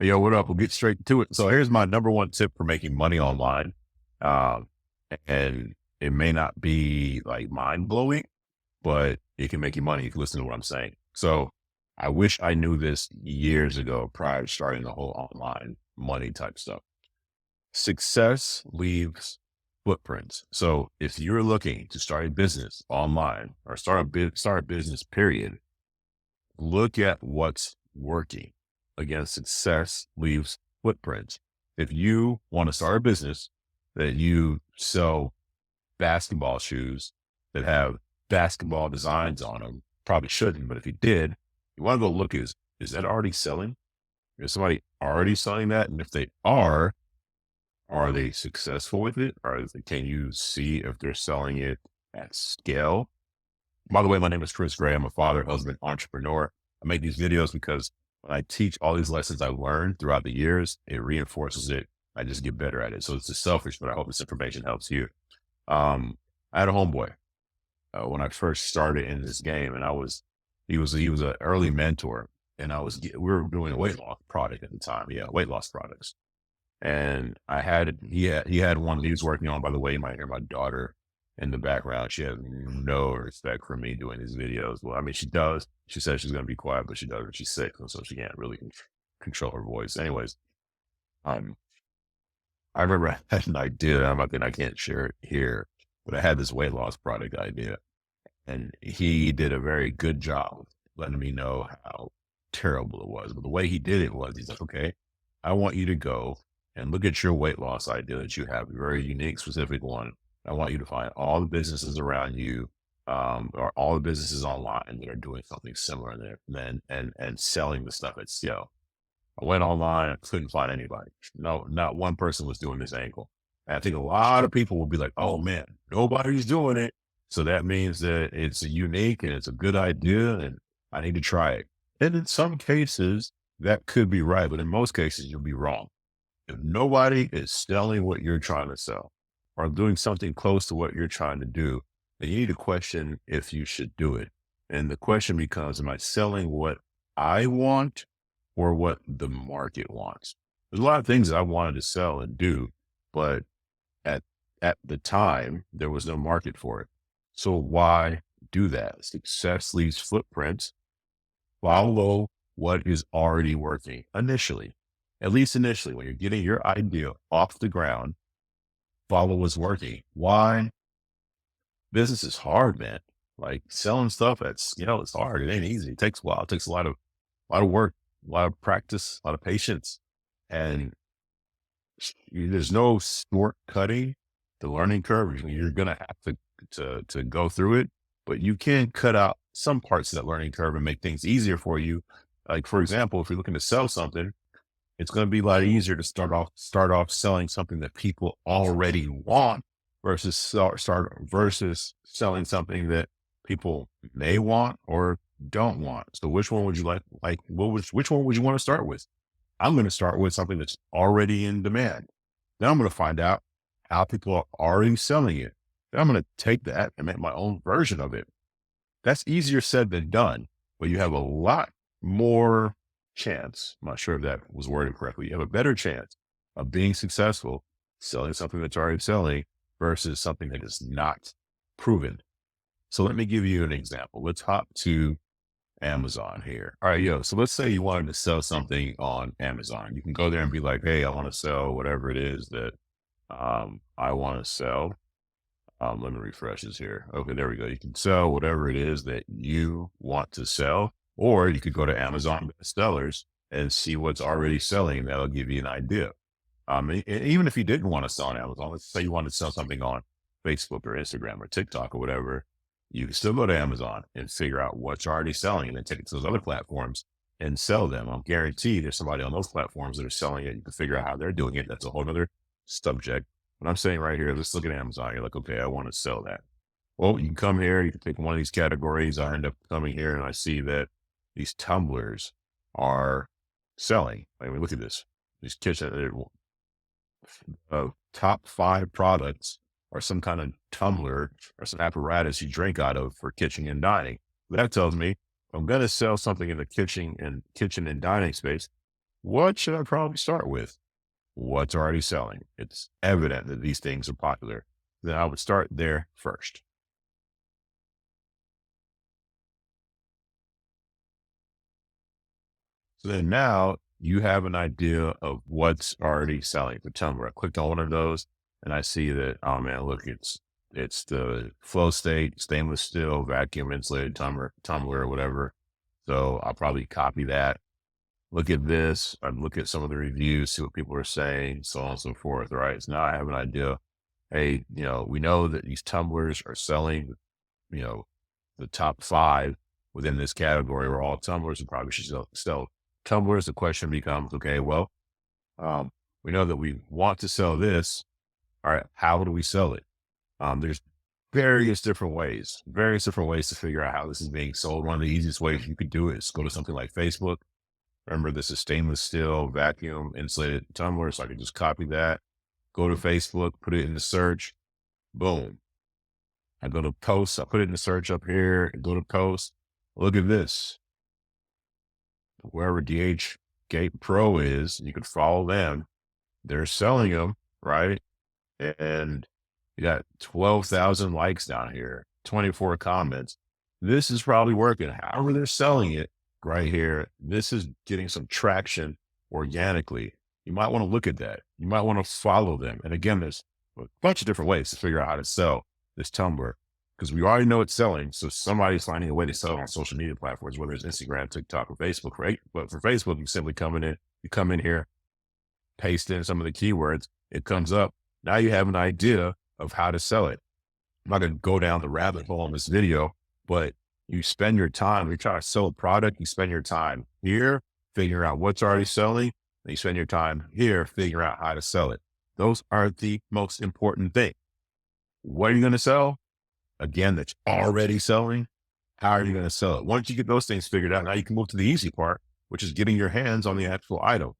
Yo, what up? We'll get straight to it. So here's my number one tip for making money online. Um, and it may not be like mind blowing, but it can make you money if you listen to what I'm saying. So I wish I knew this years ago prior to starting the whole online money type stuff. Success leaves footprints. So if you're looking to start a business online or start a business, period, look at what's working. Again, success leaves footprints. If you want to start a business that you sell basketball shoes that have basketball designs on them, probably shouldn't, but if you did, you want to go look, is that already selling? Is somebody already selling that? And if they are they successful with it? Or can you see if they're selling it at scale? By the way, my name is Chris Gray. I'm a father, husband, entrepreneur. I make these videos because when I teach all these lessons I learned throughout the years, it reinforces it. I just get better at it. So it's just selfish, but I hope this information helps you. I had a homeboy when I first started in this game, and he was an early mentor, and we were doing a weight loss product at the time. Yeah, weight loss products. And he had one he was working on. By the way, you might hear my daughter in the background. She has no respect for me doing these videos. Well, I mean, she does. She says she's going to be quiet, but she doesn't. She's sick, and so she can't really control her voice. Anyways, um, I remember I had an idea. I can't share it here, but I had this weight loss product idea, and he did a very good job of letting me know how terrible it was. But the way he did it was, he's like, okay, I want you to go and look at your weight loss idea that you have, a very unique, specific one. I want you to find all the businesses around you, or all the businesses online that are doing something similar there, and selling the stuff at scale. I went online, I couldn't find anybody. No, not one person was doing this angle. And I think a lot of people will be like, oh man, nobody's doing it. So that means that it's unique and it's a good idea and I need to try it. And in some cases, that could be right, but in most cases, you'll be wrong. If nobody is selling what you're trying to sell or doing something close to what you're trying to do, then you need to question if you should do it. And the question becomes, am I selling what I want or what the market wants? There's a lot of things that I wanted to sell and do, but at at the time there was no market for it. So why do that? Success leaves footprints. Follow what is already working initially. At least initially, when you're getting your idea off the ground, follow what's working. Why? Business is hard, man. Like selling stuff it's hard. It ain't easy. It takes a while. It takes a lot of work, a lot of practice, a lot of patience. And there's no shortcutting the learning curve. You're gonna have to go through it, but you can cut out some parts of that learning curve and make things easier for you. Like for example, if you're looking to sell something, it's going to be a lot easier to start off selling something that people already want versus versus selling something that people may want or don't want. So which one would you which one would you want to start with? I'm going to start with something that's already in demand. Then I'm going to find out how people are already selling it. Then I'm going to take that and make my own version of it. That's easier said than done, but you have a lot more chance. I'm not sure if that was worded correctly. You have a better chance of being successful selling something that's already selling versus something that is not proven. So let me give you an example. Let's hop to Amazon here. All right, yo. So let's say you wanted to sell something on Amazon. You can go there and be like, hey, I want to sell whatever it is that I want to sell. Let me refresh this here. Okay, there we go. You can sell whatever it is that you want to sell, or you could go to Amazon sellers and see what's already selling. That'll give you an idea. Even if you didn't want to sell on Amazon, let's say you wanted to sell something on Facebook or Instagram or TikTok or whatever, you can still go to Amazon and figure out what's already selling and then take it to those other platforms and sell them. I'm guaranteed there's somebody on those platforms that are selling it. You can figure out how they're doing it. That's a whole other subject. But I'm saying right here, let's look at Amazon. You're like, okay, I want to sell that. Well, you can come here, you can pick one of these categories. I end up coming here and I see that these tumblers are selling. I mean, look at this. These kitchen, top 5 products or some kind of tumbler or some apparatus you drink out of for kitchen and dining. That tells me I'm going to sell something in the kitchen and dining space. What should I probably start with? What's already selling? It's evident that these things are popular. Then I would start there first. So then now you have an idea of what's already selling for Tumblr. I clicked on one of those and I see that, oh man, look, it's the flow state, stainless steel, vacuum insulated tumbler or whatever. So I'll probably copy that. Look at this. I look at some of the reviews, see what people are saying, so on and so forth. Right. So now I have an idea. Hey, we know that these tumblers are selling, you know, the top five within this category are all tumblers and probably should sell tumblers. The question becomes, okay, well, um, we know that we want to sell this. All right, how do we sell it? There's various different ways to figure out how this is being sold. One of the easiest ways you could do it is go to something like Facebook. Remember, this is stainless steel, vacuum insulated tumbler. So I can just copy that, go to Facebook, put it in the search, boom. I go to posts, I put it in the search up here, go to posts. Look at this. Wherever DH Gate Pro is, you can follow them. They're selling them, right? And you got 12,000 likes down here, 24 comments. This is probably working. However they're selling it right here, this is getting some traction organically. You might want to look at that. You might want to follow them. And again, there's a bunch of different ways to figure out how to sell this Tumblr because we already know it's selling. So somebody's finding a way to sell it on social media platforms, whether it's Instagram, TikTok, or Facebook, right? But for Facebook, you simply you come in here, paste in some of the keywords, it comes up. Now you have an idea of how to sell it. I'm not going to go down the rabbit hole in this video, but you spend your time, you try to sell a product, you spend your time here, figure out what's already selling, and you spend your time here, figure out how to sell it. Those are the most important thing. What are you going to sell? Again, that's already selling. How are you going to sell it? Once you get those things figured out, now you can move to the easy part, which is getting your hands on the actual item.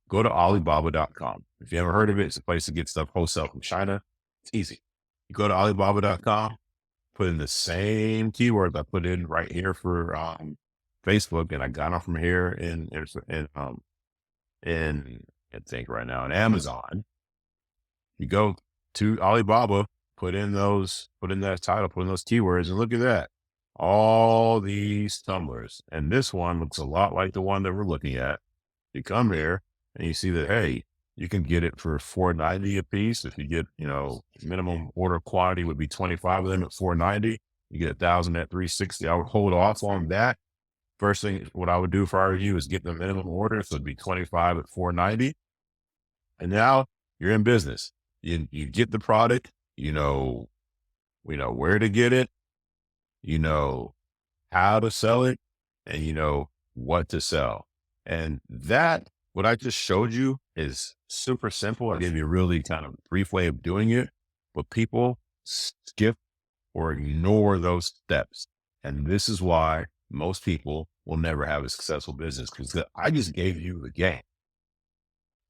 Go to Alibaba.com. If you haven't heard of it, it's a place to get stuff wholesale from China. It's easy. You go to Alibaba.com, put in the same keywords I put in right here for Facebook, and I got them from here I think right now in Amazon. You go to Alibaba, put in that title, put in those keywords, and look at that. All these tumblers. And this one looks a lot like the one that we're looking at. You come here and you see that, hey, you can get it for $4.90 a piece. If you get, minimum order quantity would be 25 of them at $4.90. You get 1,000 at $3.60. I would hold off on that. First thing, what I would do for our review is get the minimum order. So it'd be 25 at $4.90. And now you're in business. You get the product, we know where to get it, how to sell it, and what to sell. And that, what I just showed you is super simple. I gave you a really kind of brief way of doing it, but people skip or ignore those steps. And this is why most people will never have a successful business because I just gave you the game.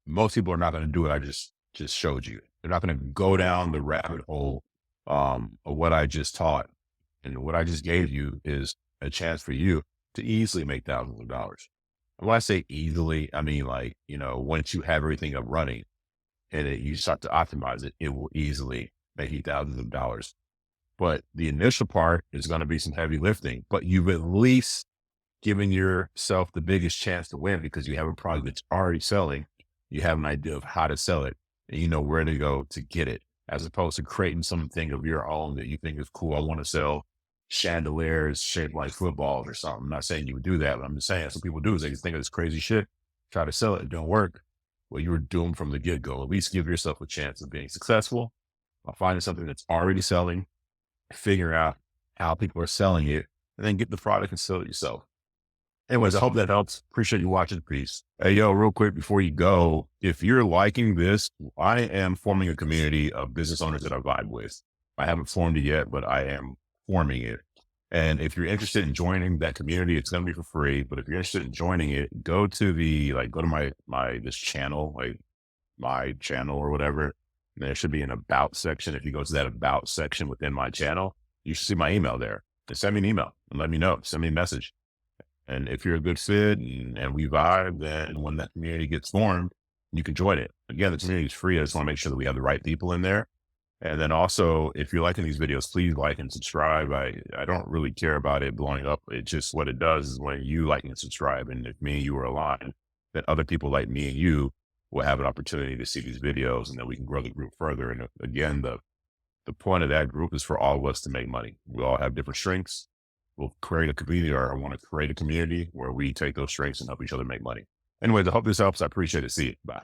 Most people are not going to do what I just showed you. They're not going to go down the rabbit hole of what I just taught. And what I just gave you is a chance for you to easily make thousands of dollars. And when I say easily, I mean once you have everything up running and you start to optimize it, it will easily make you thousands of dollars. But the initial part is going to be some heavy lifting, but you've at least given yourself the biggest chance to win because you have a product that's already selling. You have an idea of how to sell it and you know where to go to get it, as opposed to creating something of your own that you think is cool. I want to sell chandeliers shaped like footballs or something. I'm not saying you would do that, but I'm just saying some people do is they just think of this crazy shit, try to sell it, it don't work. Well, you were doomed from the get-go. At least give yourself a chance of being successful by finding something that's already selling, figure out how people are selling it, and then get the product and sell it yourself. Anyways, I hope that helps. Appreciate you watching. Peace. Hey, yo, real quick before you go, if you're liking this, I am forming a community of business owners that I vibe with. I haven't formed it yet, but I am forming it. And if you're interested in joining that community, it's going to be for free. But if you're interested in joining it, go to this channel, like my channel or whatever. And there should be an about section. If you go to that about section within my channel, you should see my email there. Just send me an email and let me know. Send me a message. And if you're a good fit and we vibe, then when that community gets formed, you can join it. Again, the community is free. I just want to make sure that we have the right people in there. And then also, if you're liking these videos, please like and subscribe. I don't really care about it blowing up. It just, what it does is when you like and subscribe, and if me and you are aligned, then other people like me and you will have an opportunity to see these videos, and then we can grow the group further. And again, the point of that group is for all of us to make money. We all have different strengths. We'll create a community, or I want to create a community where we take those strengths and help each other make money. Anyways, I hope this helps. I appreciate it. See you. Bye.